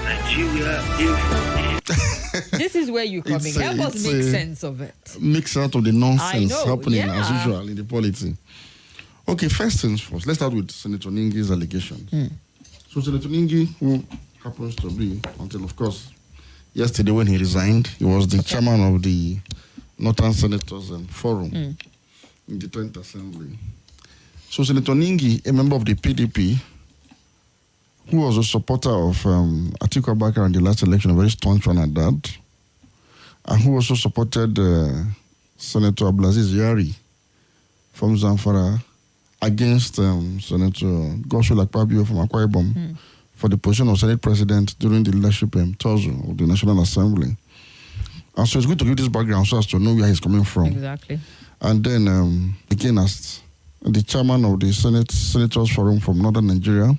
Nigeria Info. This is where you come in. Help us make sense of it. Make sense of the nonsense happening as yeah. usual in the polity. Okay, first things first. Let's start with Senator Ningi's allegations. So Senator Ningi, who happens to be, until of course, yesterday when he resigned, he was the chairman of the Northern Senators Forum in the 10th Assembly. So Senator Ningi, a member of the PDP, who was a supporter of Atiku Abubakar in the last election, a very staunch one at that, and who also supported Senator Abdulaziz Yari from Zamfara against Senator Godswill Akpabio from Akwa Ibom for the position of Senate President during the leadership tours of the National Assembly. And so it's good to give this background so as to know where he's coming from. Exactly. And then, again, as the chairman of the Senators Forum from Northern Nigeria,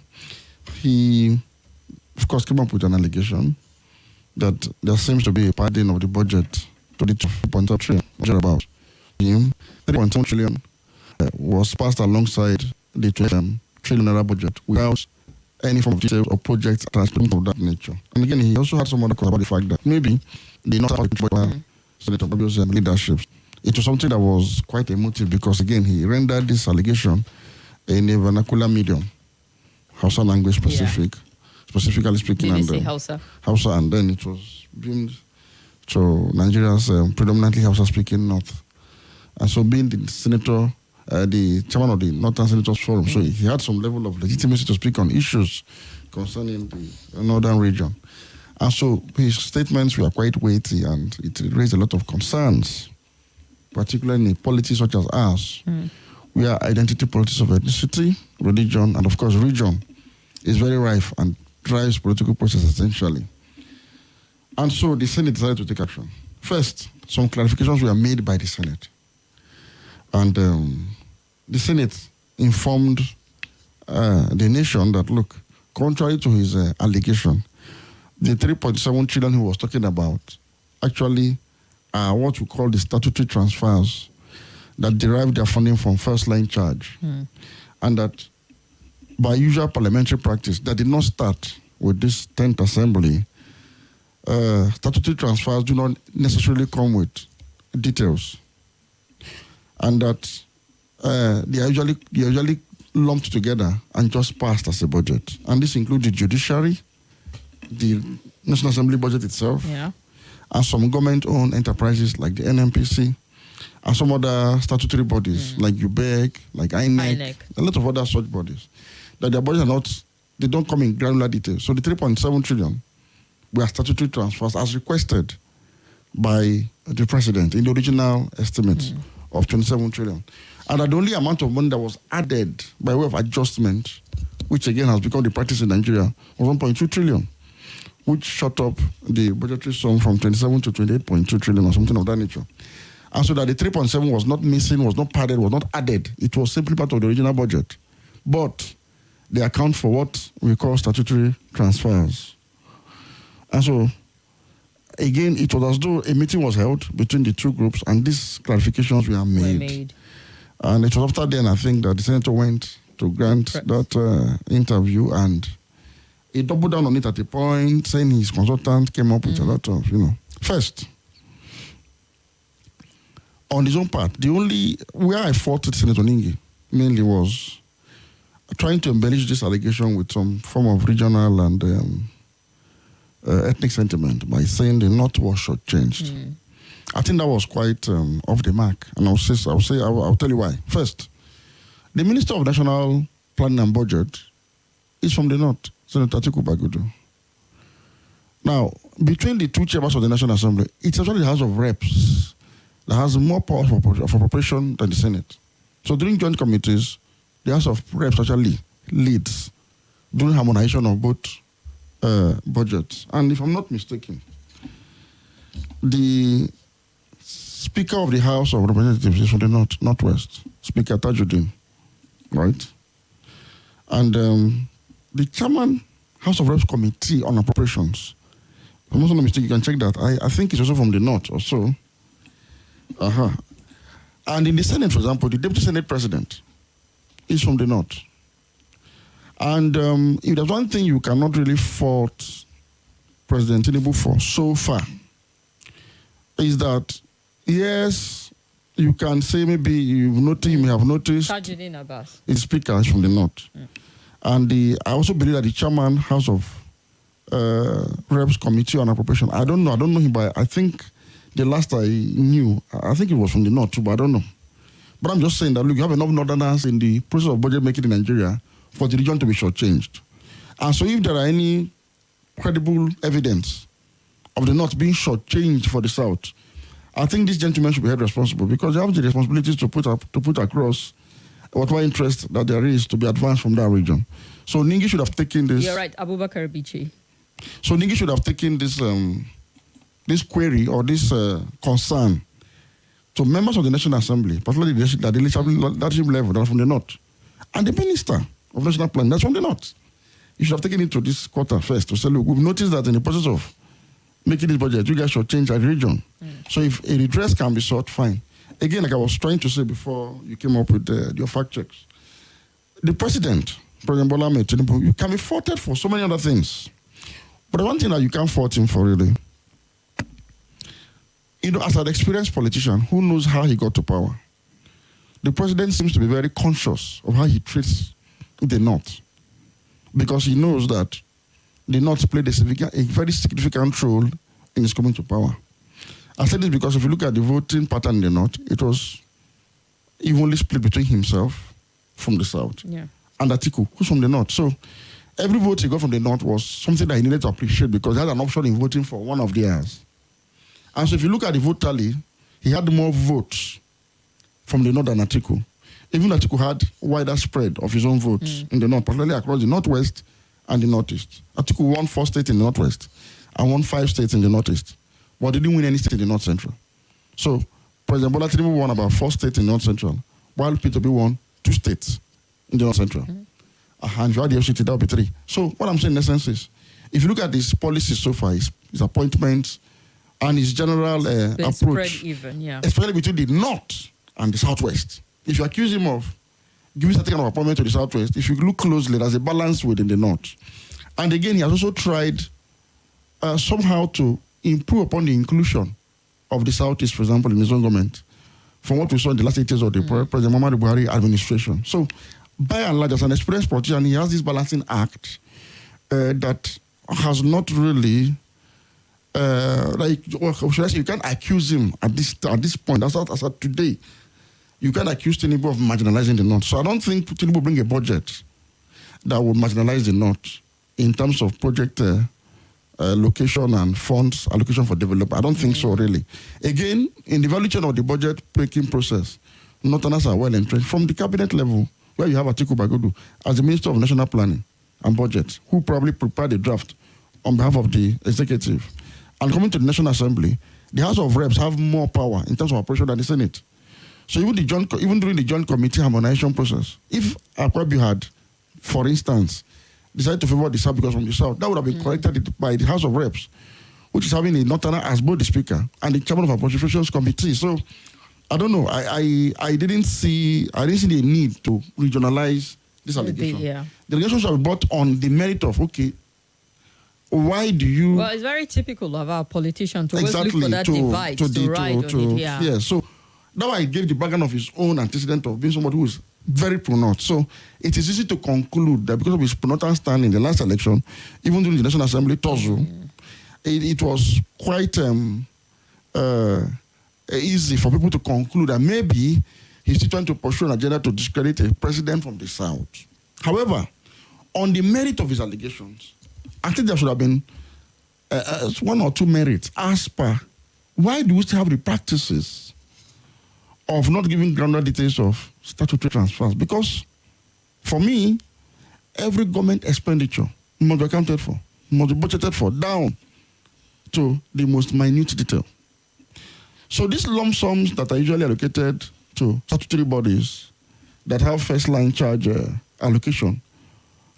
he, of course, came up with an allegation that there seems to be a padding of the budget to the 2.2 trillion about him. 3.2 trillion was passed alongside the 20 trillion naira budget without any form of details or projects attached of that nature. And again, he also had some other questions about the fact that maybe the not Senator Babio's leadership. It was something that was quite emotive because, again, he rendered this allegation in a vernacular medium, Hausa language specifically speaking, and Hausa, and then it was beamed to Nigeria's predominantly Hausa-speaking north. And so, being the senator, the chairman of the Northern Senators Forum, so he had some level of legitimacy to speak on issues concerning the northern region. And so, his statements were quite weighty, and it raised a lot of concerns, particularly in politics such as ours, where identity politics of ethnicity, religion, and of course region is very rife and drives political process essentially. And so the Senate decided to take action. First, some clarifications were made by the Senate. And the Senate informed the nation that, look, contrary to his allegation, the 3.7 trillion he was talking about actually are what we call the statutory transfers that derive their funding from first-line charge. And that by usual parliamentary practice, that did not start with this 10th Assembly, statutory transfers do not necessarily come with details. And that they are usually lumped together and just passed as a budget. And this includes the judiciary, the National Assembly budget itself, and some government-owned enterprises like the NNPC, and some other statutory bodies like UBEC, like INEC, a lot of other such bodies. That their bodies are not, they don't come in granular detail. So the 3.7 trillion were statutory transfers as requested by the president in the original estimate of 27 trillion. And that the only amount of money that was added by way of adjustment, which again has become the practice in Nigeria, was 1.2 trillion, which shot up the budgetary sum from 27 to 28.2 trillion or something of that nature. And so that the 3.7 was not missing, was not padded, was not added. It was simply part of the original budget. But they account for what we call statutory transfers. And so, again, it was as though a meeting was held between the two groups and these clarifications were made. And it was after then, I think, that the senator went to grant that interview, and he doubled down on it at a point, saying his consultant came up with a lot of, First, on his own part, the only, where I faulted Senator Ningi mainly was trying to embellish this allegation with some form of regional and ethnic sentiment by saying the North was shortchanged. I think that was quite off the mark, and I'll tell you why. First, the Minister of National Planning and Budget is from the North, Senator Atiku Bagudu. Now, between the two chambers of the National Assembly, it's actually the House of Reps that has more power of appropriation than the Senate. So during joint committees, the House of Reps actually leads during harmonization of both budgets. And if I'm not mistaken, the Speaker of the House of Representatives is from the Northwest, Speaker Tajuddin, right? And the Chairman, House of Reps Committee on Appropriations, if I'm not mistaken, you can check that. I think it's also from the North or so. And in the Senate, for example, the Deputy Senate President is from the North. And if there's one thing you cannot really fault President Tinubu for so far, is that, yes, you can say maybe you may have noticed the speaker is from the north. And I also believe that the chairman, House of Reps Committee on Appropriation, I don't know him, but I think the last I knew, I think it was from the north too, but I don't know. But I'm just saying that, look, you have enough northerners in the process of budget making in Nigeria for the region to be shortchanged. And so if there are any credible evidence of the north being shortchanged for the south, I think these gentlemen should be held responsible, because they have the responsibilities to put across whatever interest that there is to be advanced from that region. So Ningi should have taken this. You're right, Abubakar Bichi. So Ningi should have taken this this query or this concern to members of the National Assembly, particularly the leadership level, that are from the north, and the Minister of National Planning, that's from the north. You should have taken it to this quarter first to say, look, we've noticed that in the process of making this budget, you guys should change our region. So if a redress can be sought, fine. Again, like I was trying to say before you came up with your fact checks, the President Bola Ahmed Tinubu, you can be faulted for so many other things. But the one thing that you can't fault him for, really, as an experienced politician who knows how he got to power, the president seems to be very conscious of how he treats the North, because he knows that the North played a very significant role in his coming to power. I said this because if you look at the voting pattern in the North, it was evenly split between himself from the South and Atiku, who's from the North. So every vote he got from the North was something that he needed to appreciate, because he had an option in voting for one of theirs. And so if you look at the vote tally, he had more votes from the North than Atiku. Even Atiku had wider spread of his own votes in the North, particularly across the Northwest and the Northeast. Atiku won 4 states in the Northwest and won 5 states in the Northeast, but he didn't win any state in the North Central. So President Bola Tinubu won about 4 states in the North Central, while P2B won 2 states in the North Central. And if you had the FCT, that would be 3. So what I'm saying in essence is, if you look at his policies so far, his appointments and his general approach, especially between the North and the Southwest, if you accuse him of giving certain kind of appointment to the Southwest, if you look closely, there's a balance within the North. And again, he has also tried somehow to improve upon the inclusion of the Southeast, for example, in his own government, from what we saw in the last 8 years of the President Muhammadu Buhari administration. So, by and large, as an experienced politician, he has this balancing act that has not really, should I say, you can't accuse him at this point. As of today, you can't accuse Tinubu of marginalizing the North. So I don't think Tinubu will bring a budget that will marginalize the North in terms of project location and funds allocation for development. I don't think so, really. Again, in the evaluation of the budget making process, Northerners are well entrenched from the cabinet level, where you have Atiku Bagudu as the Minister of National Planning and Budget, who probably prepared the draft on behalf of the executive. And coming to the National Assembly, the House of Reps have more power in terms of operation than the Senate. So even during the joint committee harmonization process, if Akwabi had, for instance, decided to favor the South because from the South, that would have been corrected by the House of Reps, which is having a Northerner as both the Speaker and the Chairman of Appropriations Committee. So I don't know. I didn't see the need to regionalize this allegation. The allegation should be brought on the merit of, okay, why do you... Well, it's very typical of our politicians to always look for that divide to ride on it. Yeah, so now I gave the background of his own antecedent of being somebody who is very pro-North. So it is easy to conclude that because of his pro-Northern stand in the last election, even during the National Assembly Tozu, it was quite easy for people to conclude that maybe he's still trying to pursue an agenda to discredit a president from the South. However, on the merit of his allegations, I think there should have been 1 or 2 merits as per why do we still have the practices of not giving granular details of statutory transfers? Because for me, every government expenditure must be accounted for, must be budgeted for, down to the most minute detail. So these lump sums that are usually allocated to statutory bodies that have first-line charge allocation,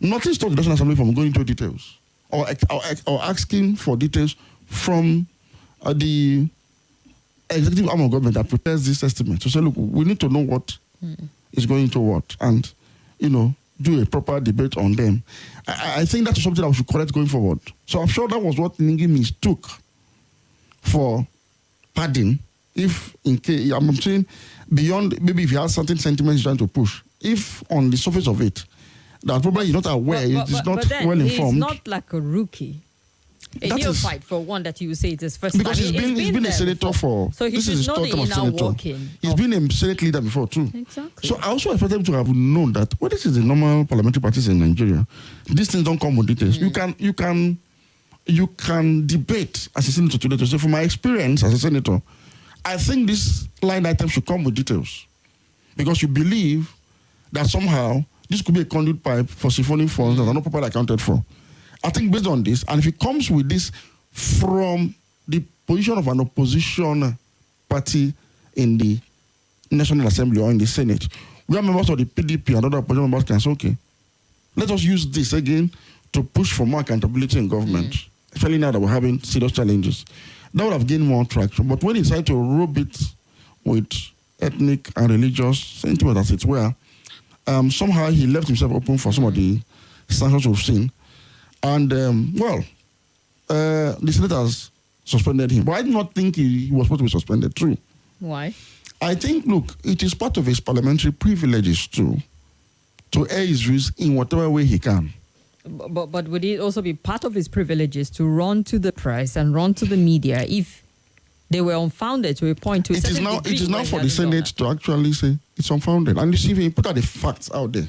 nothing stops the National Assembly from going into details or asking for details from the executive arm of government that prepares this estimate. So say, look, we need to know what is going to what. And, do a proper debate on them. I think that's something that we should correct going forward. So I'm sure that was what Ningi mistook for pardon. If in case, I'm saying beyond, maybe if he has certain sentiments he's trying to push, if on the surface of it, that probably he's not aware, he's not well informed. He's not like a rookie. A neophyte, for one, that you would say it is first because time. He's been a senator for, so this is his third term as senator. He's been a Senate leader before too. Exactly. So I also expect him to have known that, well, this is the normal parliamentary practice in Nigeria. These things don't come with details. You can debate as a senator today to say, from my experience as a senator, I think this line item should come with details. Because you believe that somehow this could be a conduit pipe for siphoning funds that are not properly accounted for. I think based on this, and if it comes with this from the position of an opposition party in the National Assembly or in the Senate, we are members of the PDP and other opposition members can say, okay, let us use this again to push for more accountability in government, especially now that we're having serious challenges. That would have gained more traction. But when he decided to rub it with ethnic and religious sentiment, as it were, somehow he left himself open for some of the sanctions we've seen. And, the senators suspended him. But I do not think he was supposed to be suspended, true. Why? I think, look, it is part of his parliamentary privileges, too, to air his views in whatever way he can. But would it also be part of his privileges to run to the press and run to the media if they were unfounded to a point to a certain degree? It is now for the Senate to actually say it's unfounded. And you see, if you put out the facts out there,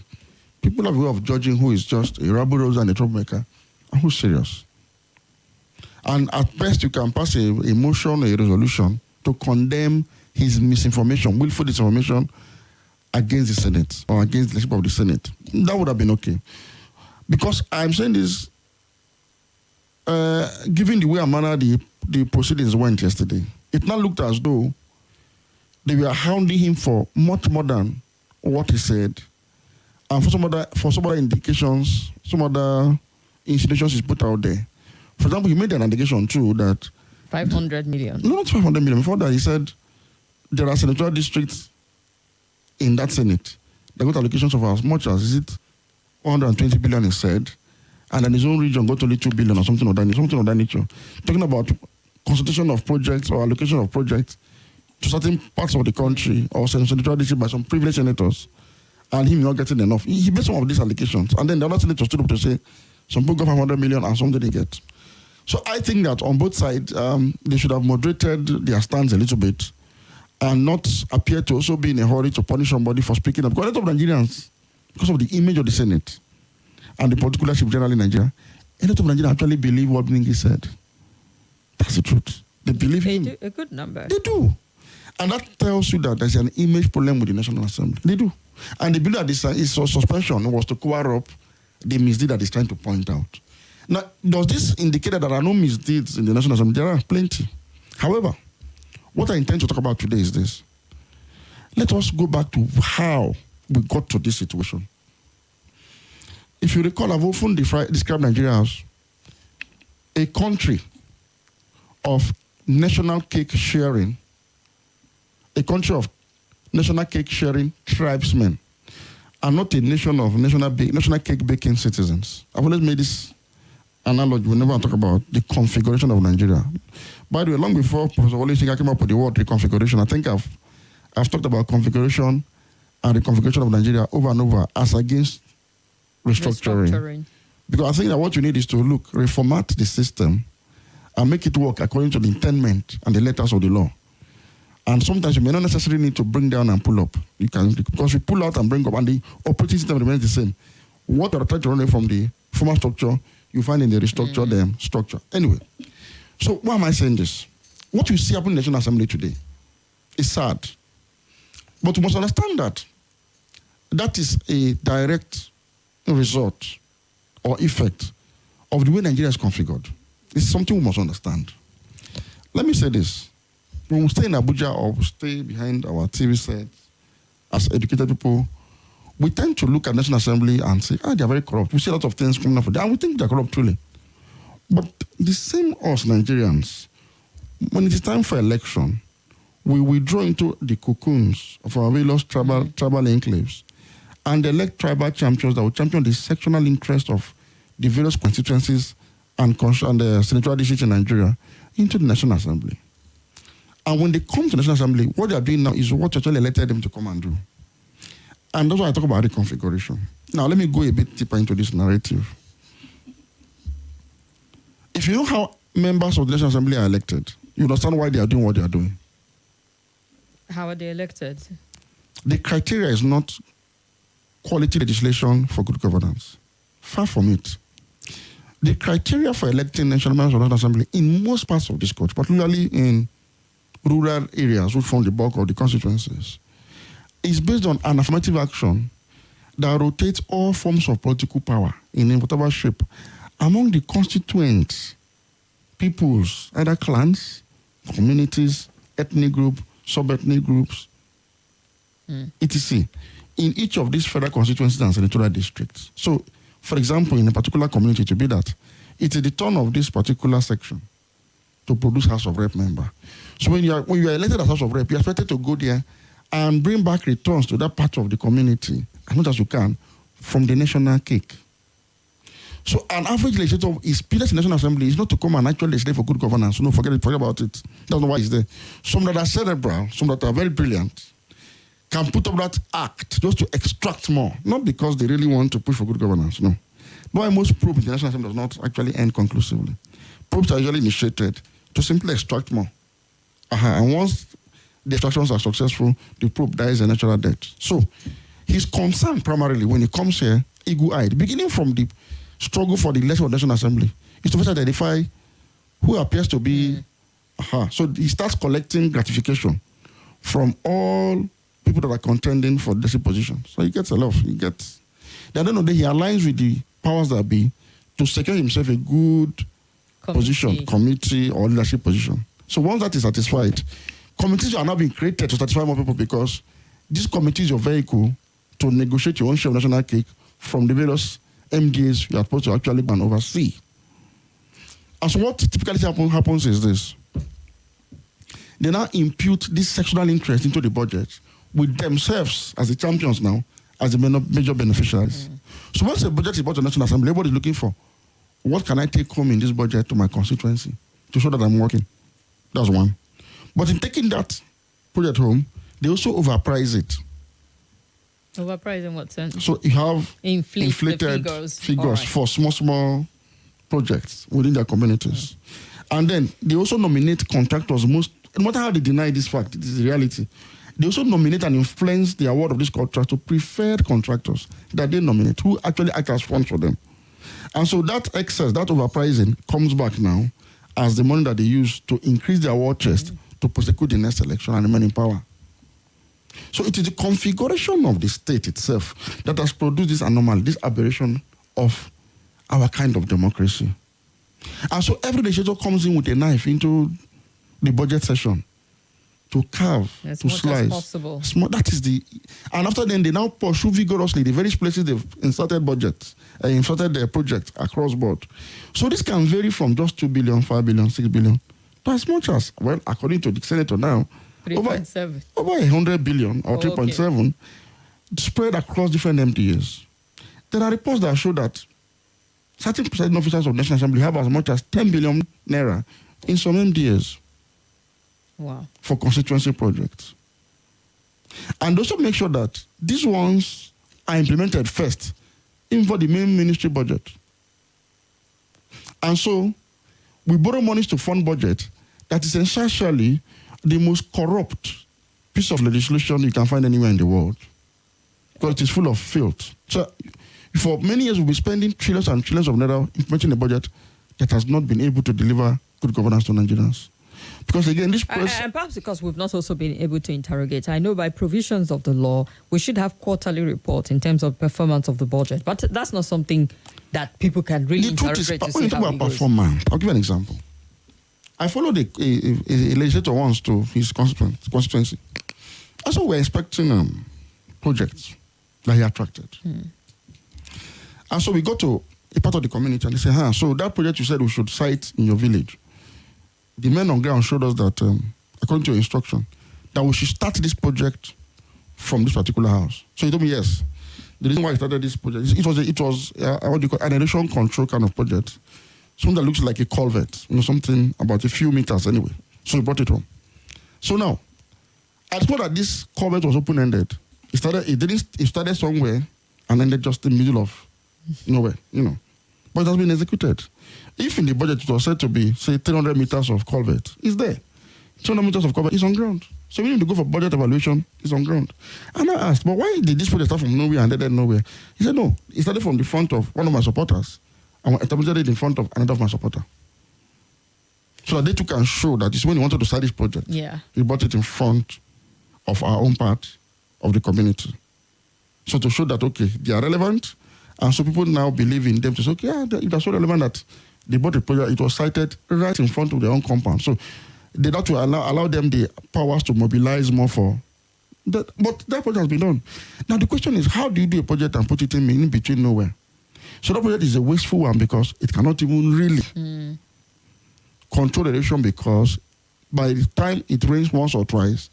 people have a way of judging who is just a rabble-rouser and a troublemaker and who's serious. And at best, you can pass a motion, a resolution to condemn his misinformation, willful disinformation against the Senate or against the leadership of the Senate. That would have been okay. Because I'm saying this, given the way and manner the proceedings went yesterday, it now looked as though they were hounding him for much more than what he said. And for some other indications, some other insinuations he's put out there. For example, he made an allegation too that 500 million. No, not 500 million. Before that, he said there are senatorial districts in that Senate that got allocations of as much as 120 billion, he said, and then his own region got only 2 billion or something of that nature. Talking about consultation of projects or allocation of projects to certain parts of the country or senatorial district by some privileged senators, and him not getting enough. He made some of these allocations, and then the other senators stood up to say some people got 500 million and some didn't get. So I think that on both sides, they should have moderated their stance a little bit and not appear to also be in a hurry to punish somebody for speaking up. Because a lot of Nigerians, because of the image of the Senate and the political leadership generally in Nigeria, a lot of Nigerians actually believe what Ningi said. That's the truth. They believe him. They do, a good number. They do. And that tells you that there's an image problem with the National Assembly. They do. And they believe that his suspension was to cover up the misdeed that he's trying to point out. Now, does this indicate that there are no misdeeds in the National Assembly? There are plenty. However, what I intend to talk about today is this. Let us go back to how we got to this situation. If you recall, I've often described Nigeria as a country of national cake sharing, a country of national cake sharing tribesmen, and not a nation of national cake baking citizens. I've always made this analogy whenever I talk about the configuration of Nigeria. By the way, long before Professor Wole Soyinka came up with the word reconfiguration, I think I've talked about configuration and the configuration of Nigeria over and over as against restructuring. Because I think that what you need is to reformat the system and make it work according to the intent and the letters of the law. And sometimes you may not necessarily need to bring down and pull up. You can, because you pull out and bring up and the operating system remains the same. What are trying to run away from the former structure, you find in the restructured structure. Anyway, so why am I saying this? What you see happening in the National Assembly today is sad. But you must understand that that is a direct result or effect of the way Nigeria is configured. It's something we must understand. Let me say this. When we stay in Abuja or we stay behind our TV sets as educated people, we tend to look at the National Assembly and say, they are very corrupt. We see a lot of things coming up for them, and we think they are corrupt truly. But the same us Nigerians, when it is time for election, we withdraw into the cocoons of our various tribal enclaves and elect tribal champions that will champion the sectional interest of the various constituencies and the senatorial districts in Nigeria into the National Assembly. And when they come to the National Assembly, what they are doing now is what actually elected them to come and do. And that's why I talk about reconfiguration. Now, let me go a bit deeper into this narrative. If you know how members of the National Assembly are elected, you understand why they are doing what they are doing. How are they elected? The criteria is not quality legislation for good governance. Far from it. The criteria for electing national members of the National Assembly in most parts of this country, particularly in rural areas which form the bulk of the constituencies, is based on an affirmative action that rotates all forms of political power in whatever shape among the constituent peoples, either clans, communities, ethnic groups, sub-ethnic groups, etc., in each of these federal constituencies and senatorial districts. So, for example, in a particular community, to be that, it is the turn of this particular section to produce House of Rep member. So when you are elected as House of Rep, you are expected to go there and bring back returns to that part of the community as much as you can from the national cake. So an average legislator is pillars in the National Assembly is not to come and actually legislate for good governance. No, forget about it. That's not why it's there. Some that are cerebral, some that are very brilliant, can put up that act just to extract more, not because they really want to push for good governance, no. But most probes in the National Assembly does not actually end conclusively. Probes are usually initiated to simply extract more. And once the extractions are successful, the probe dies a natural death. So his concern primarily when he comes here, eagle-eyed, beginning from the struggle for the election of the National Assembly, is to first identify who appears to be. So he starts collecting gratification from all people that are contending for leadership positions. So he gets a lot. Then at the end of the day, he aligns with the powers that be to secure himself a good position, committee or leadership position. So once that is satisfied, committees are now being created to satisfy more people because this committee is your vehicle to negotiate your own share of national cake from the various MDAs you are supposed to actually go and oversee. And so what typically happens is this. They now impute this sectional interest into the budget with themselves as the champions now, as the major beneficiaries. So once the budget is brought to the National Assembly, everybody is looking for, what can I take home in this budget to my constituency to show that I'm working? That's one. But in taking that project home, they also overprice it. Overprice in what sense? So you have inflated figures for small projects within their communities. And then they also nominate contractors no matter how they deny this fact, it is the reality. They also nominate and influence the award of this contract to preferred contractors that they nominate, who actually act as funds for them. And so that excess, that overpricing, comes back now as the money that they use to increase their war chest to prosecute the next election and remain in power. So it is the configuration of the state itself that has produced this anomaly, this aberration of our kind of democracy. And so every legislator comes in with a knife into the budget session to carve, to slice. Possible. That is and after then they now pursue vigorously the various places they've inserted budgets, inserted their projects across board. So this can vary from just 2 billion, 5 billion, 6 billion, to as much as, well, according to the senator now, 3.7. Over 100 billion or 3.7 spread across different MDAs. There are reports that show that certain presiding officers of the National Assembly have as much as 10 billion naira in some MDAs. Wow. For constituency projects. And also make sure that these ones are implemented first, even for the main ministry budget. And so we borrow monies to fund budget that is essentially the most corrupt piece of legislation you can find anywhere in the world, because it is full of filth. So for many years we'll be spending trillions and trillions of naira implementing a budget that has not been able to deliver good governance to Nigerians. Because again, this process... And perhaps because we've not also been able to interrogate. I know by provisions of the law, we should have quarterly reports in terms of performance of the budget. But that's not something that people can really interrogate to see when you talk about performance, I'll give you an example. I followed a legislator once to his constituency. And so we're expecting projects that he attracted. And so we go to a part of the community and they say, so that project you said we should site in your village. The men on ground showed us that, according to your instruction, that we should start this project from this particular house. So he told me, yes, The reason why I started this project, it was what do you call an erosion control kind of project. Something that looks like a culvert, something about a few meters anyway. So we brought it home. So now, I thought that this culvert was open-ended. It started somewhere and ended just in the middle of nowhere, But it has been executed. If in the budget it was said to be, say, 300 meters of culvert, it's there. 200 meters of culvert is on ground. So we need to go for budget evaluation, it's on ground. And I asked, but why did this project start from nowhere and ended nowhere? He said, no, it started from the front of one of my supporters and terminated it in front of another of my supporter. So that they too can show that it's when he wanted to start this project. Yeah. He brought it in front of our own part of the community. So to show that, okay, they are relevant, and so people now believe in them to say, okay, yeah, they're so relevant that they bought the project, it was cited right in front of their own compound. So they had to allow them the powers to mobilize more for that. But that project has been done. Now the question is, how do you do a project and put it in between nowhere? So that project is a wasteful one because it cannot even really control the erosion, because by the time it rains once or twice,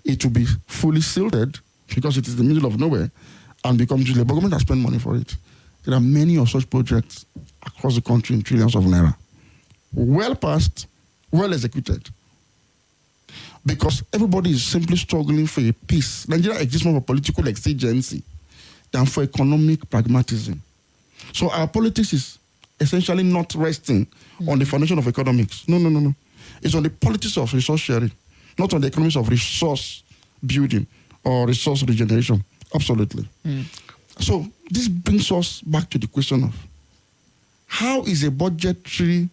it will be fully silted because it is the middle of nowhere and becomes usable. But government has spent money for it. There are many of such projects across the country in trillions of naira. Well passed, well executed. Because everybody is simply struggling for a peace. Nigeria exists more for political exigency than for economic pragmatism. So our politics is essentially not resting on the foundation of economics. No. It's on the politics of resource sharing, not on the economics of resource building or resource regeneration. Absolutely. So this brings us back to the question of how is a budgetary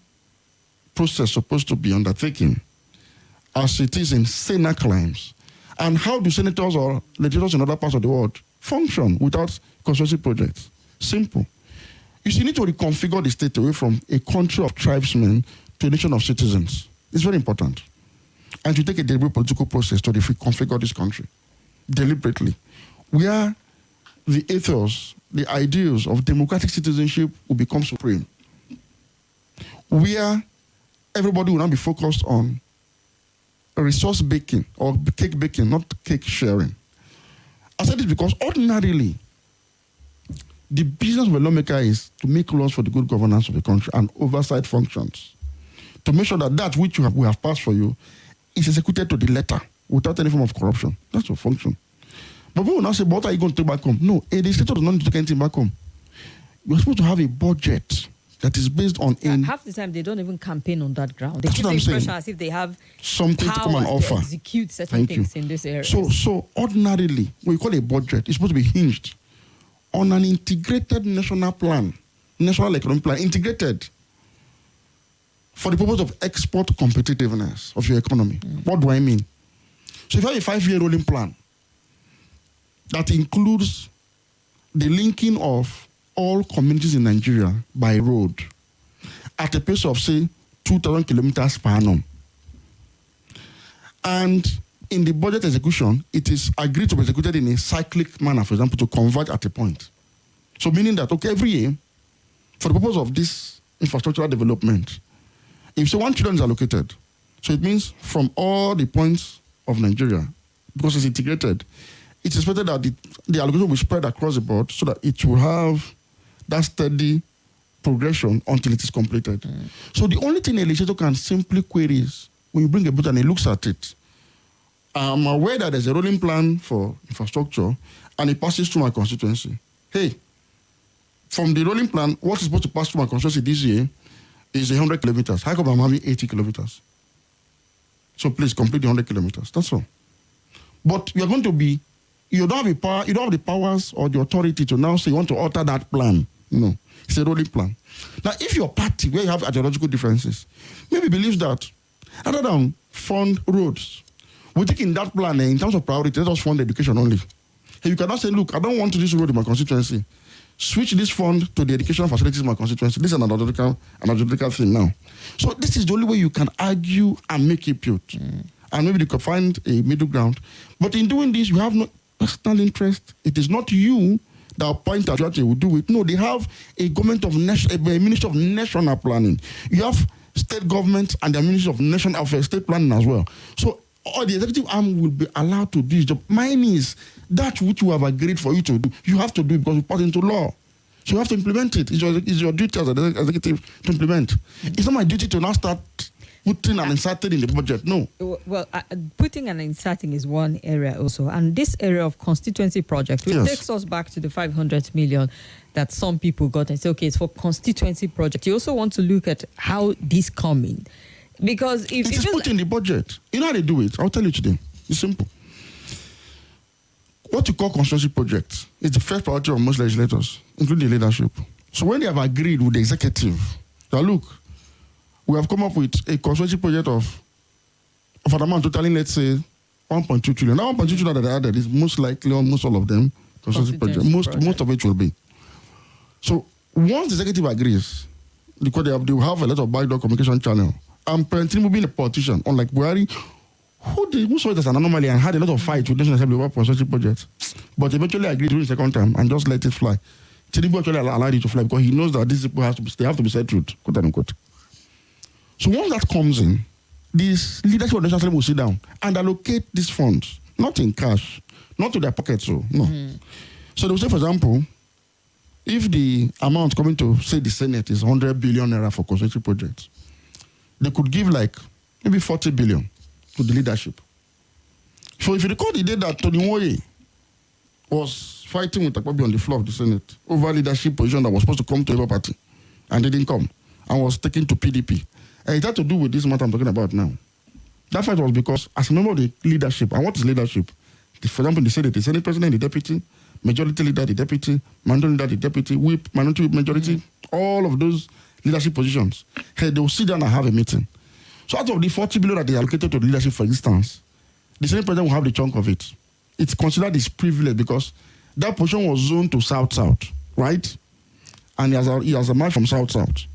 process supposed to be undertaken as it is in Senate climes? And how do senators or legislators in other parts of the world function without constituency projects? Simple. You need to reconfigure the state away from a country of tribesmen to a nation of citizens. It's very important. And to take a deliberate political process to reconfigure this country deliberately, where the ethos, the ideals of democratic citizenship will become supreme, where everybody will now be focused on resource baking or cake baking, not cake sharing. I said this because ordinarily, the business of a lawmaker is to make laws for the good governance of the country and oversight functions, to make sure that that which we have passed for you is executed to the letter without any form of corruption. That's your function. But people will now say, but what are you going to take back home? No, a legislator does not need to take anything back home. You're supposed to have a budget that is based on... half the time, they don't even campaign on that ground. They That's give what the I'm saying. impression as if they have something to come and offer. To execute certain things in this area. So ordinarily, what we call a budget is supposed to be hinged on an integrated national plan, national economic plan, integrated for the purpose of export competitiveness of your economy. What do I mean? So if you have a 5-year rolling plan that includes the linking of all communities in Nigeria by road at a pace of, say, 2,000 kilometers per annum, and in the budget execution, it is agreed to be executed in a cyclic manner, for example, to converge at a point. So meaning that, okay, every year, for the purpose of this infrastructural development, if say 1 trillion is allocated, so it means from all the points of Nigeria, because it's integrated, it's expected that the allocation will spread across the board so that it will have that steady progression until it is completed. So the only thing a legislator can simply query is when you bring a bill and he looks at it, I'm aware that there's a rolling plan for infrastructure and it passes through my constituency. Hey, from the rolling plan, what is supposed to pass through my constituency this year is 100 kilometers. How come I'm having 80 kilometers? So please complete the 100 kilometers. That's all. But you're going to be, you don't have the powers or the authority to now say you want to alter that plan. No, it's a rolling plan. Now, if your party, where you have ideological differences, maybe believes that rather than fund roads, we think in that plan, in terms of priority, let us fund education only. Hey, you cannot say, look, I don't want this road in my constituency. Switch this fund to the educational facilities in my constituency. This is an ideological thing now. So this is the only way you can argue and make it built. And maybe you can find a middle ground. But in doing this, you have no personal interest. It is not you that point at what you will do it. No, they have a Ministry of National Planning. You have state governments and the Ministry of State Planning as well. So or the executive arm will be allowed to do his job. Mine is that which you have agreed for you to do. You have to do it because it's part into law. So you have to implement it. It's your duty as an executive to implement. It's not my duty to now start putting and inserting in the budget. No. Well, putting and inserting is one area also. And this area of constituency project, which takes us back to the 500 million that some people got and say, okay, it's for constituency project. You also want to look at how this come in. Because if it is put in the budget. You know how they do it? I'll tell you today. It's simple. What you call constituency project is the first priority of most legislators, including the leadership. So when they have agreed with the executive, now look, we have come up with a constituency project of an amount totaling, let's say, 1.2 trillion. Now 1.2 trillion that they added is most likely almost all of them constituency project. Most of it will be. So once the executive agrees, because they will have a lot of backdoor communication channel, and Tinubu being a politician, unlike Buhari, who saw it as an anomaly and had a lot of fights with National Assembly over constituency projects, but eventually agreed during the second time and just let it fly. Tinubu actually allowed it to fly because he knows that these people have to be settled, quote unquote. So once that comes in, this leadership of the National Assembly will sit down and allocate these funds, not in cash, not to their pockets, no. So they will say, for example, if the amount coming to, say, the Senate is 100 billion naira for constituency projects, they could give like maybe 40 billion to the leadership. So if you recall the day that Tony Nwoye was fighting with Akpabio on the floor of the Senate over leadership position that was supposed to come to Labour Party and didn't come and was taken to PDP. And it had to do with this matter I'm talking about now. That fight was because as a member of the leadership, and what is leadership? For example, the Senate president, the deputy, majority leader, the deputy, minority leader, the deputy, whip, minority whip, majority, all of those leadership positions. Hey, they will sit down and have a meeting. So out of the 40 billion that they allocated to the leadership, for instance, the Senate president will have the chunk of it. It's considered his privilege because that position was zoned to South-South, right? And he has a match from South-South.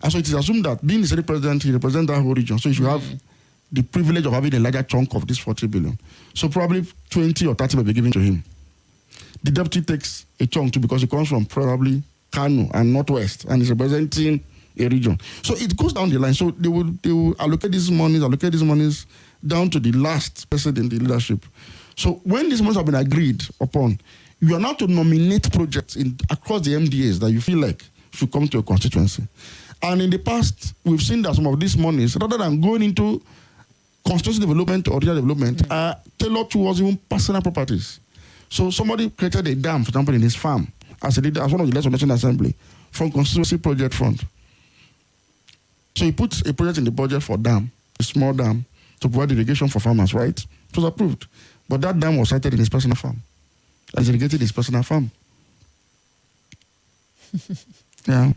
And so it is assumed that being the Senate president, he represents that whole region. So he should have the privilege of having a larger chunk of this 40 billion. So probably 20 or 30 will be given to him. The deputy takes a chunk too because he comes from probably Kano and Northwest and is representing a region. So it goes down the line. So they will allocate these monies down to the last person in the leadership. So when these monies have been agreed upon, you are now to nominate projects across the MDAs that you feel like should come to your constituency. And in the past, we've seen that some of these monies, rather than going into constituency development or regional development, are tailored towards even personal properties. So somebody created a dam, for example, in his farm, as a leader, as one of the leaders of the National Assembly, from constituency project fund. So he puts a project in the budget for dam, a small dam, to provide irrigation for farmers, right? It was approved. But that dam was sited in his personal farm. As irrigated his personal farm. Yeah.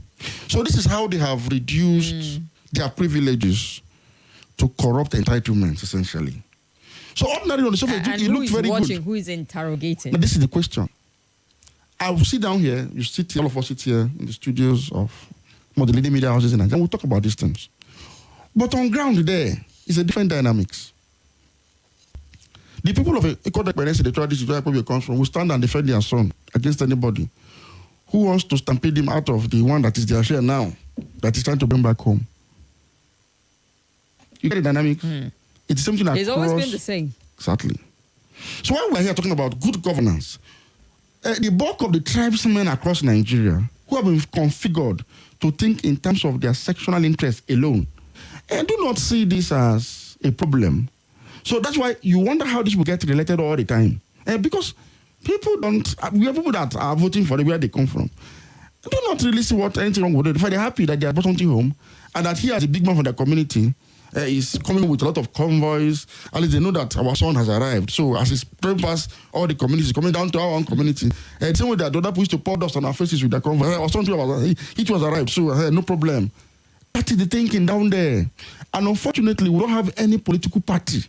So this is how they have reduced their privileges to corrupt entitlements, essentially. So ordinarily on the surface, it looks very good. Who is interrogating? But this is the question. I will sit down here, all of us sit here in the studios of one of the leading media houses in Nigeria, and we'll talk about these things. But on ground there, it's a different dynamics. The people of Ecuador, the tradition where Ecuador comes from, will stand and defend their son against anybody who wants to stampede him out of the one that is their share now, that is trying to bring back home. You get the dynamics? It's something that it's always been the same. Exactly. So when we're here talking about good governance, the bulk of the tribesmen across Nigeria who have been configured to think in terms of their sectional interests alone, and do not see this as a problem. So that's why you wonder how this will get related all the time. Because people we have people that are voting for where they come from. They do not really see what anything wrong with it. In fact, they're happy that they are brought something home and that he, as a big man from their community, is coming with a lot of convoys. At least they know that our son has arrived. So as he's praying past all the communities, coming down to our own community, same way that the other people used to pour dust on our faces with their convoy. Our son he was arrived, so no problem. That is the thinking down there. And unfortunately, we don't have any political party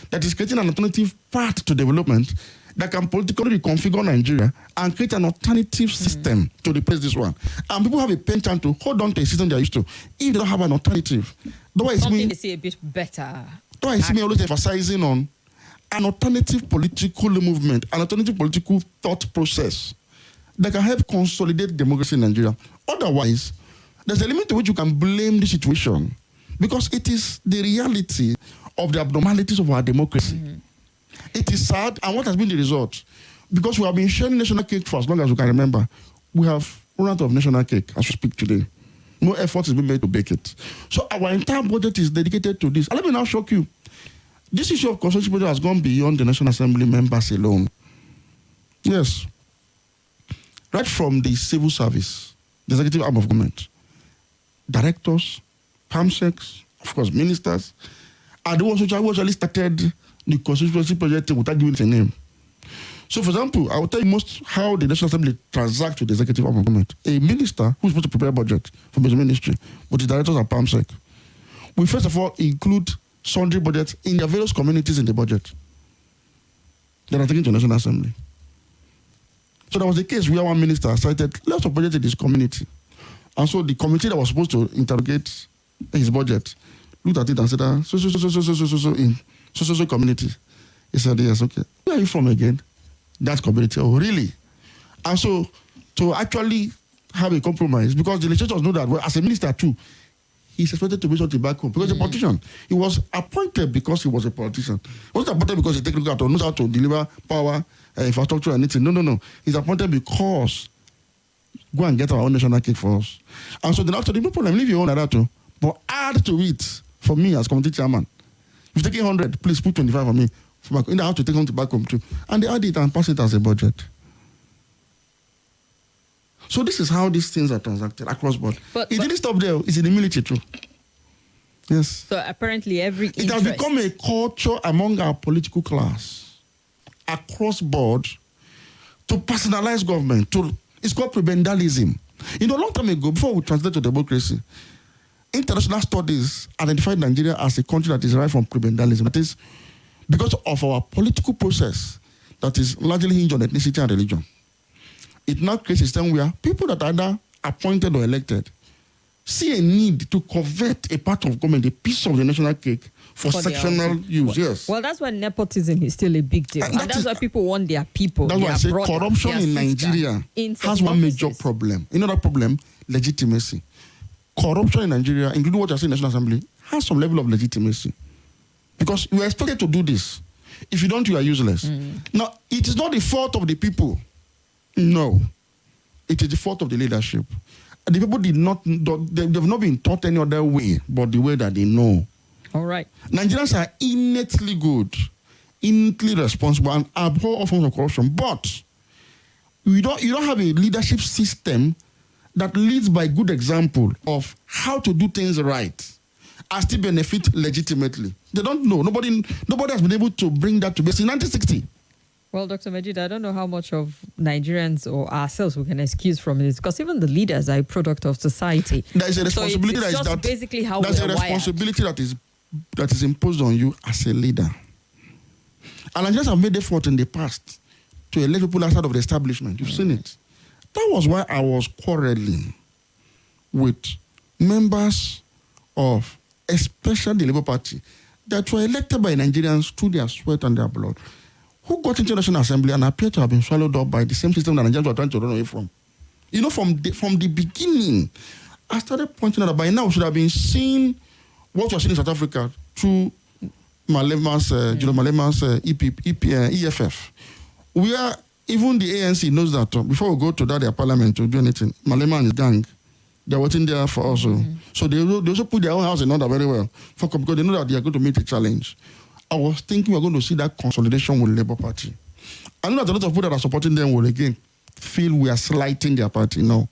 that is creating an alternative path to development that can politically reconfigure Nigeria and create an alternative system to replace this one. And people have a penchant to hold on to a system they're used to if they don't have an alternative. Something they see a bit better. That's why I see me always emphasizing on an alternative political movement, an alternative political thought process that can help consolidate democracy in Nigeria. Otherwise, there's a limit to which you can blame the situation because it is the reality of the abnormalities of our democracy. It is sad, and what has been the result? Because we have been sharing national cake for as long as we can remember. We have run out of national cake as we speak today. No effort is being made to bake it. So our entire budget is dedicated to this. And let me now shock you. This issue of constituency budget has gone beyond the National Assembly members alone. Yes. Right from the civil service, the executive arm of government, directors, PAMSECs, of course, ministers, are the ones who actually started the constituency project without giving it a name. So, for example, I will tell you most how the National Assembly transacts with the executive arm of government. A minister who is supposed to prepare a budget for his ministry, but the directors are PAMSEC, we first of all include sundry budgets in their various communities in the budget that are taken to the National Assembly. So there was a case where one minister cited lots of budget in this community. And so the committee that was supposed to interrogate his budget looked at it and said, so community. He said, yes, okay. Where are you from again? That community. Oh, really? And so to actually have a compromise, because the legislators know that, well, as a minister too, he's expected to be something back home. Because he's a politician. He was appointed because he was a politician. He wasn't appointed because he technically knows how to deliver power, infrastructure, and anything. No. He's appointed because go and get our own national cake for us. And so the after the no problem, leave your own like too. But add to it for me as committee chairman. If you're taking 100, please put 25 for me. In the house to take something back home too. And they add it and pass it as a budget. So this is how these things are transacted across board. It didn't stop there. It's in the military too. Yes. So apparently it has become a culture among our political class across board to personalize government. It's called prebendalism. A long time ago, before we translate to democracy, international studies identified Nigeria as a country that is derived from prebendalism. That is, because of our political process that is largely hinged on ethnicity and religion. It now creates a system where people that are either appointed or elected see a need to covet a part of government, a piece of the national cake for sectional use. Yes. Well, that's why nepotism is still a big deal. And that's why people want their people. That's why I say brother, corruption in Nigeria has one major problem. Another problem, legitimacy. Corruption in Nigeria, including what you say in the National Assembly, has some level of legitimacy. Because you are expected to do this. If you don't, you are useless. Now, it is not the fault of the people. No. It is the fault of the leadership. The people they've not been taught any other way but the way that they know. All right. Nigerians are innately good, innately responsible, and abhor all forms of corruption. But you don't have a leadership system that leads by good example of how to do things right and still benefit legitimately. They don't know. Nobody has been able to bring that to base in 1960. Well, Dr. Majeed, I don't know how much of Nigerians or ourselves we can excuse from this, because even the leaders are a product of society. There is a responsibility basically how there's a responsibility that is imposed on you as a leader. And Nigerians have made effort in the past to elect people outside of the establishment. You've seen it. That was why I was quarreling with members of especially the Labour Party that were elected by Nigerians through their sweat and their blood, who got into the National Assembly and appear to have been swallowed up by the same system that Nigerians were trying to run away from. From the beginning, I started pointing out that by now we should have been seeing what we're seeing in South Africa through Malema's EFF. Where even the ANC knows that before we go to their parliament to do anything, Malema and his gang, they're waiting there for also. So they also put their own house in order very well because they know that they are going to meet a challenge. I was thinking we're going to see that consolidation with the Labour Party. I know that a lot of people that are supporting them will again feel we are slighting their party. No.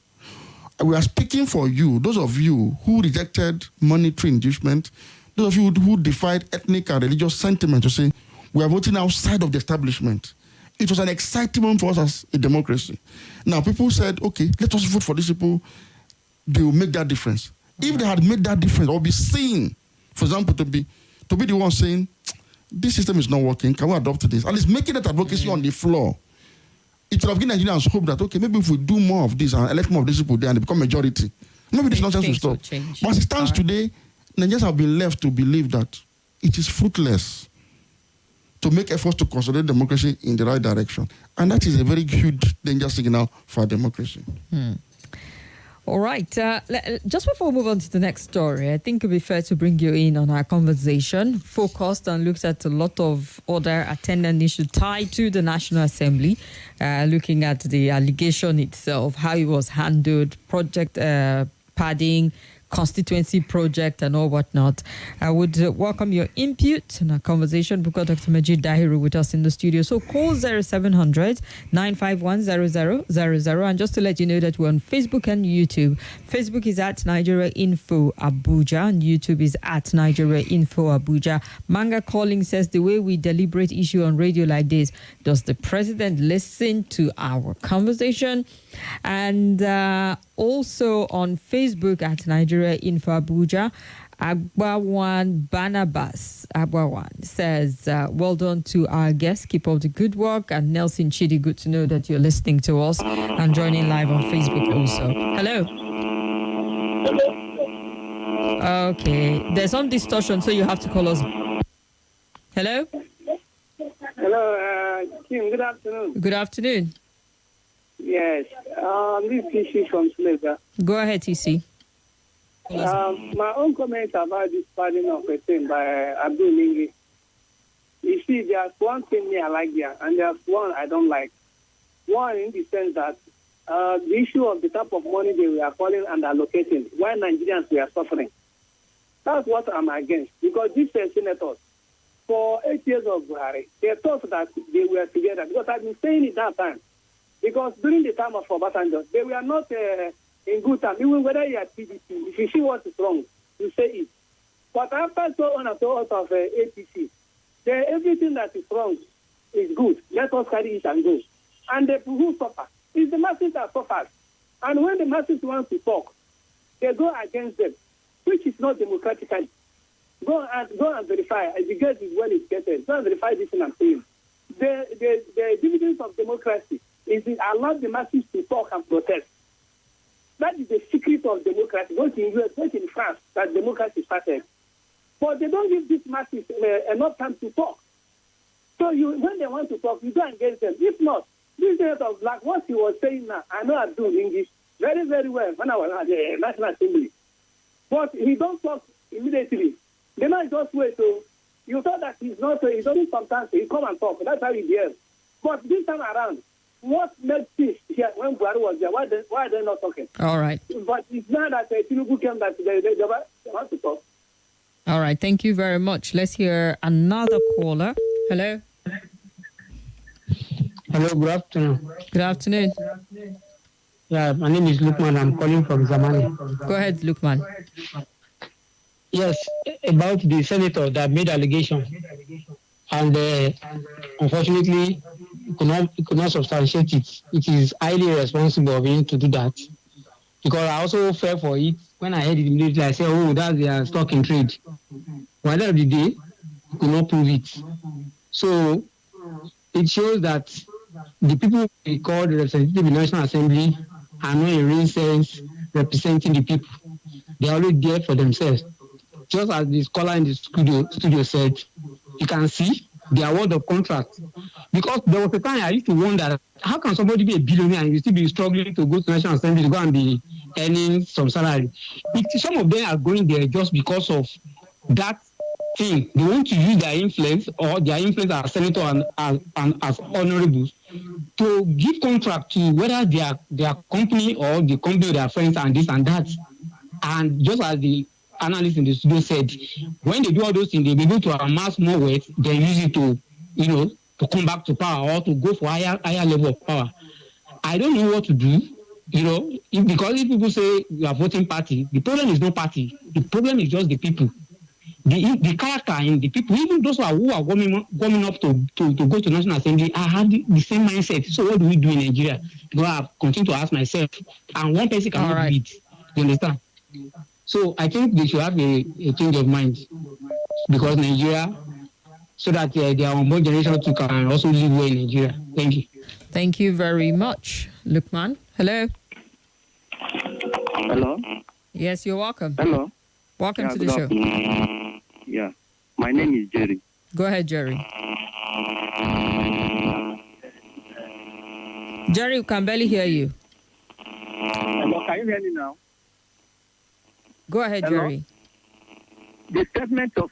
We are speaking for you, those of you who rejected monetary inducement, those of you who defied ethnic and religious sentiment to say we are voting outside of the establishment. It was an exciting moment for us as a democracy. Now, people said, okay, let us vote for these people. They will make that difference. If they had made that difference, or be seen, for example, to be the one saying, this system is not working, can we adopt this? At least making that advocacy on the floor. It would have given Nigerians hope that, okay, maybe if we do more of this and elect more of these people there and they become majority, maybe this nonsense will stop. But as it stands today, Nigerians have been left to believe that it is fruitless to make efforts to consolidate democracy in the right direction. And that is a very huge danger signal for democracy. All right. Just before we move on to the next story, I think it would be fair to bring you in on our conversation, focused and looked at a lot of other attendant issues tied to the National Assembly, looking at the allegation itself, how it was handled, project padding, constituency project and all whatnot. I would welcome your input in our conversation. We've got Dr. Majeed Dahiru with us in the studio. So call 0700 951 0000. And just to let you know that we're on Facebook and YouTube. Facebook is at Nigeria Info Abuja and YouTube is at Nigeria Info Abuja. Manga Calling says, the way we deliberate issue on radio like this, does the president listen to our conversation? And also on Facebook at Nigeria Info Abuja, Agbawan Barnabas Agbawan says, well done to our guests. Keep up the good work. And Nelson Chidi, good to know that you're listening to us and joining live on Facebook also. Hello. Okay. There's some distortion, so you have to call us. Hello? Hello, Kim. Good afternoon. Good afternoon. Yes. This is from Sulaga. Go ahead, TC. My own comment about this pardon of a thing by Abdul Lingi. You see, there's one thing I like there, and there's one I don't like. One in the sense that the issue of the type of money they were calling and allocating, why Nigerians were suffering. That's what I'm against. Because these senators, for 8 years of Buhari, they thought that they were together. Because I've been saying it that time. Because during the time of Obasanjo, they were not in good time. Even whether you are PDP, if you see what is wrong, you say it. But after so on and so out of APC, everything that is wrong is good. Let us carry it and go. And the who suffer is the masses that suffer. And when the masses want to talk, they go against them, which is not democratically. Go and verify. As the guest is well educated. Go and verify this thing I'm saying. The dividends of democracy is it allow the masses to talk and protest. That is the secret of democracy. Both in US, both in France, that democracy started. But they don't give these masses enough time to talk. So when they want to talk, you go against them. If not, this kind of like what he was saying now, I know I do English very, very well when I was at the National Assembly. But he don't talk immediately. They might just wait. So you thought that he's only sometimes he come and talk. That's how he behaves. But this time around, what made this here when Buhari was there? Why are they not talking? All right. But it's not that Tinubu came that they want to talk. All right. Thank you very much. Let's hear another caller. Hello. Hello, good afternoon. Good afternoon. Yeah, my name is Lukman. I'm calling from Zamani. Go ahead, Lukman. Yes, about the senator that made allegation, and unfortunately, could not substantiate it. It is highly irresponsible of him to do that. Because I also fell for it. When I heard it immediately, I said, oh, that's their stock in trade. But at the end of the day, he could not prove it. So it shows that the people we call the representative in the National Assembly are not in real sense representing the people. They are always there for themselves. Just as the scholar in the studio said, you can see the award of contract. Because there was a time I used to wonder, how can somebody be a billionaire and you still be struggling to go to National Assembly to go and be earning some salary? Some of them are going there just because of that thing. They want to use their influence or their influence as senator and as honorables to give contract to whether their company or the company of their friends and this and that. And just as the analyst in the studio said, when they do all those things, they'll be able to amass more wealth, then use it to, to come back to power or to go for higher level of power. I don't know what to do, because if people say you are voting party, the problem is not party. The problem is just the people. The character in the people, even those who are warming up to go to National Assembly, I have the same mindset. So what do we do in Nigeria? Because I continue to ask myself, and one person cannot do it. You understand? So I think they should have a change of mind, because Nigeria, so that their unborn generation too can also live well in Nigeria. Thank you. Thank you very much, Lukman. Hello. Hello. Yes, you're welcome. Hello. Welcome to the show. Yeah, my name is Jerry. Go ahead, Jerry. Jerry, we can barely hear you. Hello, can Can you hear me now? Go ahead, Hello? Jerry. The statement of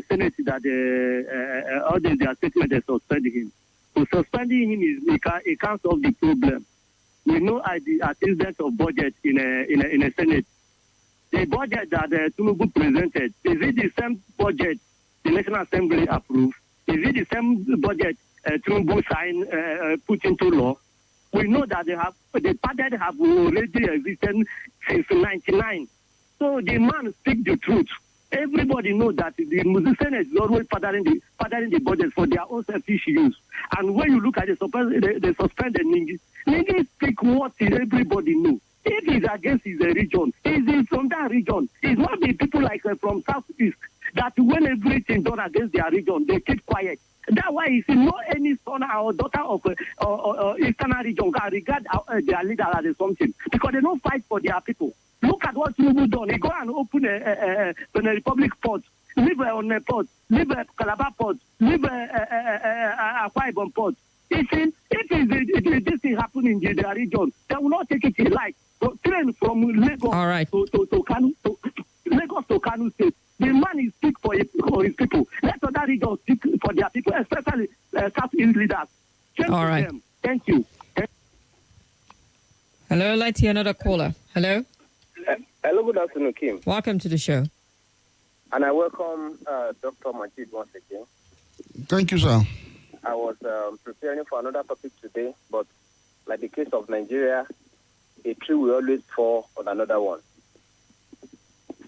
Senate that all their statement is suspending him. So suspending him is it can't solve the problem. We know at the incident of budget in a Senate. The budget that Tinubu presented, is it the same budget the National Assembly approved? Is it the same budget Tinubu signed, put into law? We know that the budget have already existed since 1999. So the man speak the truth. Everybody knows that the Senate is always fathering the budget for their own selfish use. And when you look at the suspended Ningi speak what everybody knows. If he's against his region, he's from that region. It's not the people like from Southeast that when everything done against their region, they keep quiet. That's why you see not any son or daughter of Eastern region can regard their leader as something because they don't fight for their people. Look at what Tinubu done. He go and open a Republic port, live on a port, live a Calabar port, live a Akwa Ibom port. If this thing happen in their region, they will not take it in light. So train from Lagos to Kano, Lagos to Kano State. The man is speak for his people. Let other regions speak for their people, especially Southeast leaders. All right. Them. Thank you. Hello, let's hear another caller. Hello. Hello, good afternoon, Kim. Welcome to the show. And I welcome Dr. Majeed once again. Thank you, sir. I was preparing for another topic today, but like the case of Nigeria, a tree will always fall on another one.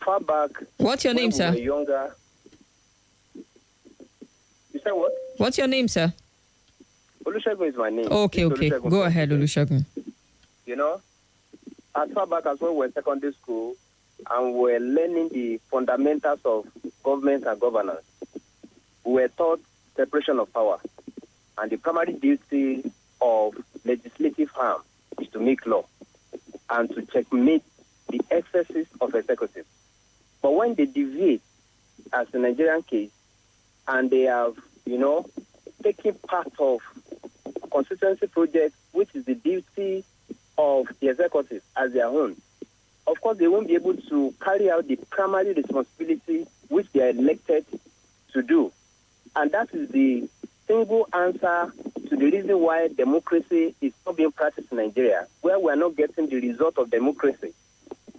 Far back... What's your name, sir? We were younger... You said what? What's your name, sir? Olusegun is my name. Okay. Olusegun. Go ahead, Olusegun. You know, as far back as when we were in secondary school and we were learning the fundamentals of government and governance, we were taught separation of power. And the primary duty of legislative arm is to make law and to checkmate the excesses of executive. But when they deviate, as the Nigerian case, and they have, taken part of constituency project, which is the duty of the executive as their own, of course, they won't be able to carry out the primary responsibility which they are elected to do. And that is the single answer to the reason why democracy is not being practiced in Nigeria, where we are not getting the result of democracy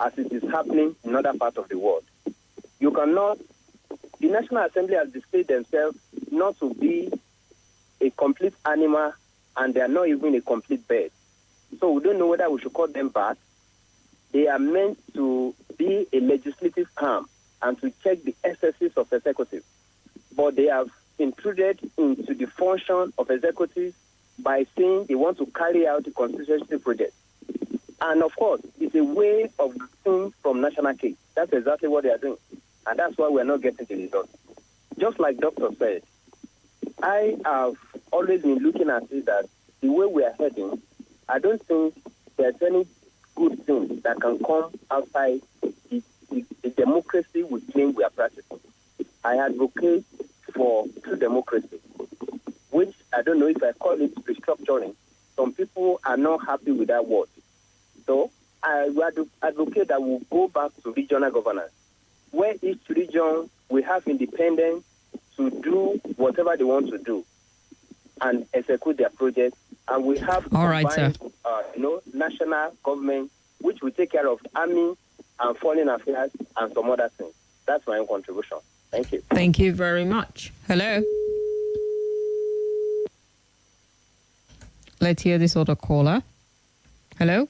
as it is happening in other parts of the world. You cannot, the National Assembly has displayed themselves not to be a complete animal, and they are not even a complete bird. So we don't know whether we should call them bats. They are meant to be a legislative arm and to check the excesses of executive. But they have intruded into the function of executive by saying they want to carry out the constituency project. And of course, it's a way of getting from national case. That's exactly what they are doing. And that's why we're not getting the result. Just like Doctor said, I have always been looking at it that the way we are heading, I don't think there's any good thing that can come outside the democracy we claim we are practicing. I advocate for true democracy, which I don't know if I call it restructuring. Some people are not happy with that word. So I would advocate that we'll go back to regional governance, where each region will have independence to do whatever they want to do and execute their projects. And we have national government, which will take care of army and foreign affairs and some other things. That's my own contribution. Thank you. Thank you very much. Hello. Let's hear this other caller. Hello.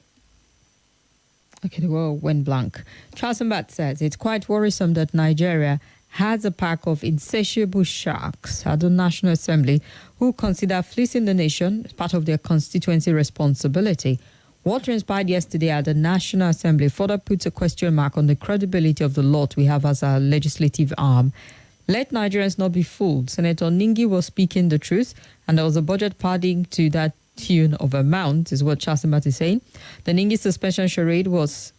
Okay, the world went blank. Charles Mbat says it's quite worrisome that Nigeria has a pack of insatiable sharks at the National Assembly who consider fleecing the nation as part of their constituency responsibility. What transpired yesterday at the National Assembly further puts a question mark on the credibility of the lot we have as our legislative arm. Let Nigerians not be fooled. Senator Ningi was speaking the truth, and there was a budget padding to that tune of amount, is what Charles Mbat is saying. The Ningi suspension charade was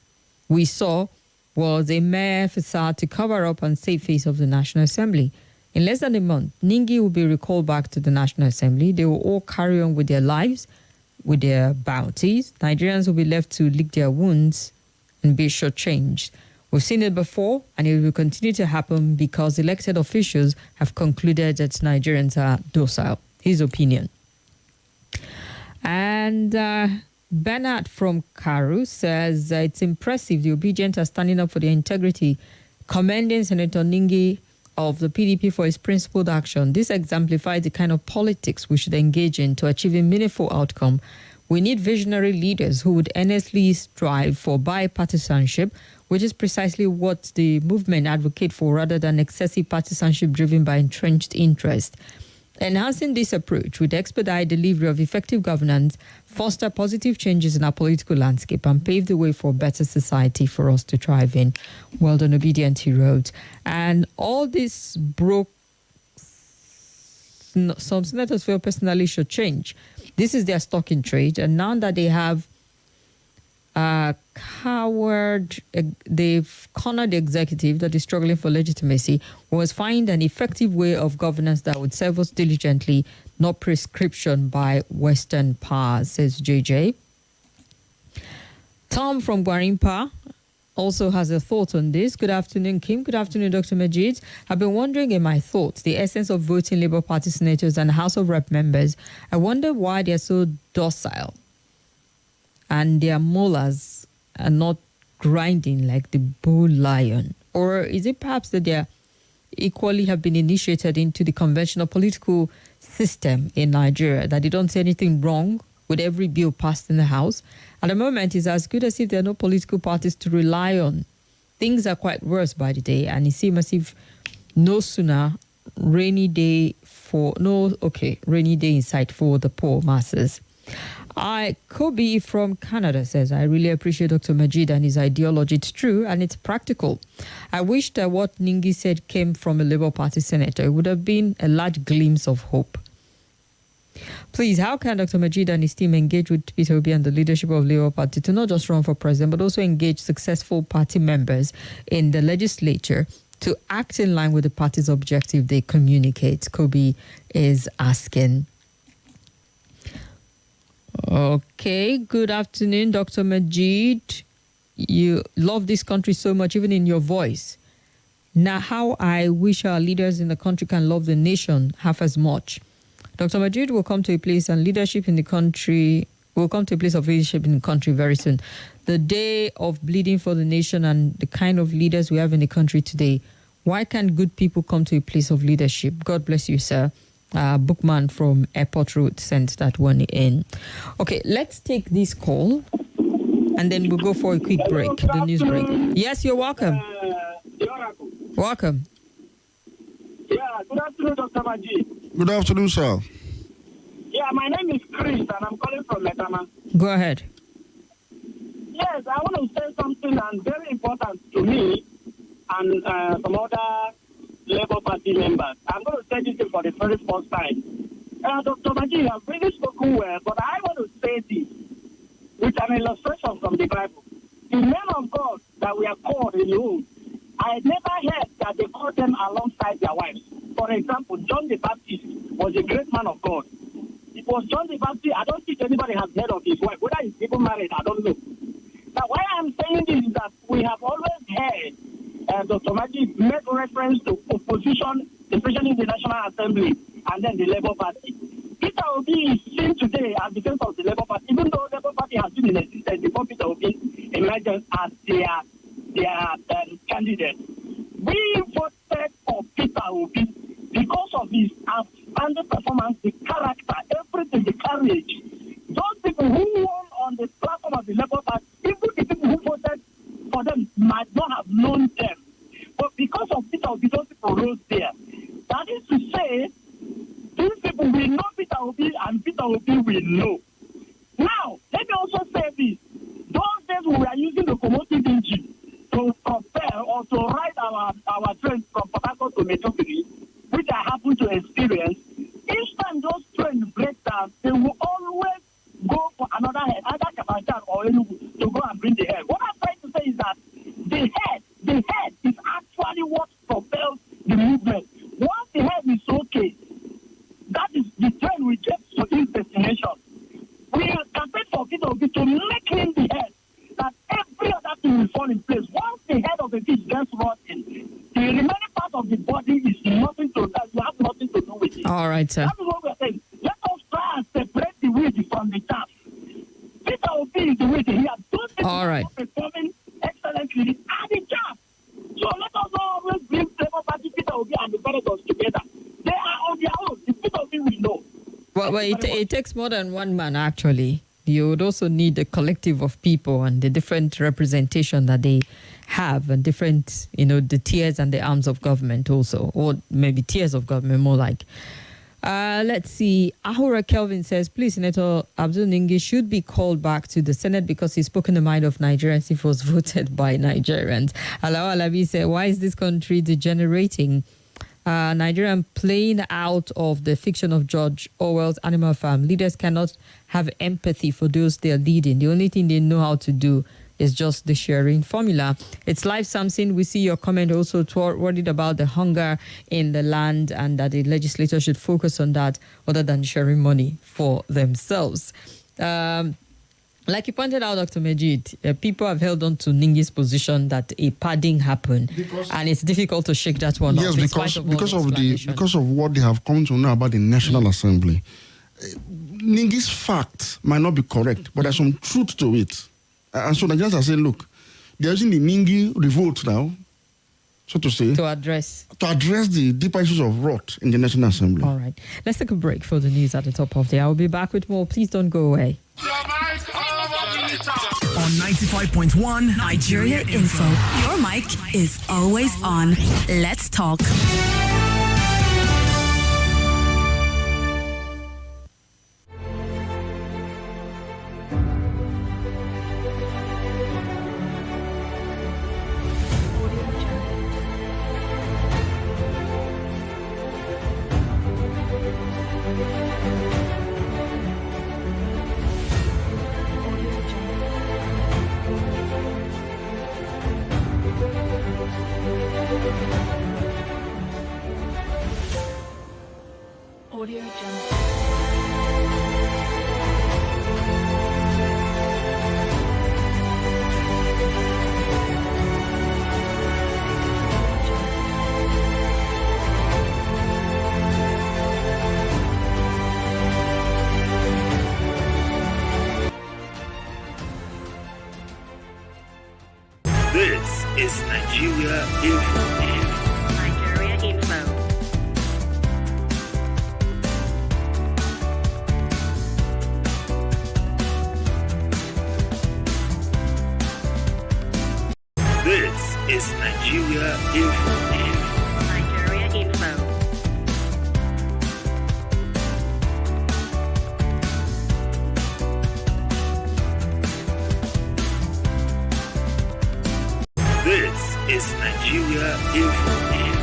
a mere facade to cover up and save face of the National Assembly. In less than a month, Ningi will be recalled back to the National Assembly. They will all carry on with their lives, with their bounties. Nigerians will be left to lick their wounds and be shortchanged. We've seen it before, and it will continue to happen because elected officials have concluded that Nigerians are docile. His opinion. And Bernard from Karu says it's impressive the obedient are standing up for their integrity, commending Senator Ningi of the PDP for his principled action. This exemplifies the kind of politics we should engage in to achieve a meaningful outcome. We need visionary leaders who would earnestly strive for bipartisanship, which is precisely what the movement advocate for rather than excessive partisanship driven by entrenched interest. Enhancing this approach would expedite delivery of effective governance, foster positive changes in our political landscape, and pave the way for a better society for us to thrive in. Well done, obedient, he wrote. And all this broke. Some senators feel personally should change. This is their stock in trade, and now that they have they've cornered the executive that is struggling for legitimacy, was find an effective way of governance that would serve us diligently, not prescription by Western powers, says JJ. Tom from Gwarimpa also has a thought on this. Good afternoon, Kim. Good afternoon, Dr. Majeed. I've been wondering in my thoughts the essence of voting Labour Party senators and House of Rep members. I wonder why they're so docile and their molars are not grinding like the bull lion. Or is it perhaps that they equally have been initiated into the conventional political system in Nigeria, that they don't see anything wrong with every bill passed in the House? At the moment, it's as good as if there are no political parties to rely on. Things are quite worse by the day, and it seems as if no sooner rainy day in sight for the poor masses. Kobe from Canada says, I really appreciate Dr. Majeed and his ideology. It's true and it's practical. I wish that what Ningi said came from a Labour Party senator. It would have been a large glimpse of hope. Please, how can Dr. Majeed and his team engage with Peter Obi and the leadership of Labour Party to not just run for president, but also engage successful party members in the legislature to act in line with the party's objective they communicate? Kobe is asking. Okay, good afternoon, Dr. Majeed. You love this country so much, even in your voice. Now, how I wish our leaders in the country can love the nation half as much. Dr. Majeed will come to a place and leadership in the country will come to a place of leadership in the country very soon. The day of bleeding for the nation and the kind of leaders we have in the country today. Why can't good people come to a place of leadership? God bless you, sir. Bookman from Airport Road sent that one in. Okay, let's take this call and then we'll go for a quick break, the news break. Yes, you're welcome. Welcome. Yeah, good afternoon, Dr. Majeed. Good afternoon, sir. Yeah, my name is Chris and I'm calling from Letama. Go ahead. Yes, I want to say something and very important to me and some other Labour Party members. I'm going to say this for the very first time. Dr. Majeed, I've really spoken well, but I want to say this with an illustration from the Bible. The men of God that we are called in Rome, I never heard that they called them alongside their wives. For example, John the Baptist was a great man of God. It was John the Baptist. I don't think anybody has heard of his wife. Whether he's even married, I don't know. Now, why I'm saying this is that we have always heard Dr. Majeed make reference to opposition, especially in the National Assembly, and then the Labour Party. Peter Obi is seen today as the face of the Labour Party, even though the Labour Party has been in existence before Peter Obi emerged as their candidate. We voted for Peter Obi because of his outstanding performance, the character, everything, the courage. Those people who won on the platform of the Labour Party, even the people who voted for them might not have known them. But because of Peter Obi, those people rose there. That is to say, these people will know Peter Obi and Peter Obi will know. Now, let me also say this. Those days we were using the locomotive engine to compare or to ride our trains from Port Harcourt to Maiduguri, which I happen to experience. Each time those trains break down, they will always go for another head, either Kafanchan or Enugu, to go and bring the head. What I'm trying to say is that the head is actually what propels the movement. Once the head is okay, that is the train will get to its destination. We are campaigning for Peter Obi to make him the head, that every other thing will right, sir. That is what we're saying. Let us try and separate the wheat from the chaff. Peter Obi is the wheat. He has those people All right. performing excellently and the chaff. So let us always bring Labour Party, Peter Obi, and the senators together. They are on their own. The Peter Obi we know. Well, it takes more than one man, actually. You would also need a collective of people and the different representation that they have and different, the tiers and the arms of government also, or maybe tiers of government, more like. Let's see. Ahura Kelvin says, please, Senator Abdul Ningi should be called back to the Senate because he spoke in the mind of Nigerians if he was voted by Nigerians. Alao Alabi said, why is this country degenerating? Nigerian playing out of the fiction of George Orwell's Animal Farm. Leaders cannot have empathy for those they are leading. The only thing they know how to do is just the sharing formula. It's Life Samson. We see your comment also worried about the hunger in the land and that the legislature should focus on that other than sharing money for themselves. Like you pointed out, Dr. Majeed, people have held on to Ningi's position that a padding happened, and it's difficult to shake that one off. Yes, because of what they have come to know about the National Assembly. Ningi's facts might not be correct, but there's some truth to it. And so Nigerians are saying, look, they're using the Ningi revolt now, so to say, to address the deeper issues of rot in the National Assembly. All right. Let's take a break for the news at the top of the hour. I'll be back with more. Please don't go away. On 95.1 Nigeria Info. Your mic is always on. Let's talk. Audio Jungle. This is Nigeria Info. Nigeria Info. This is Nigeria Info. Nigeria Info. This is Nigeria Info.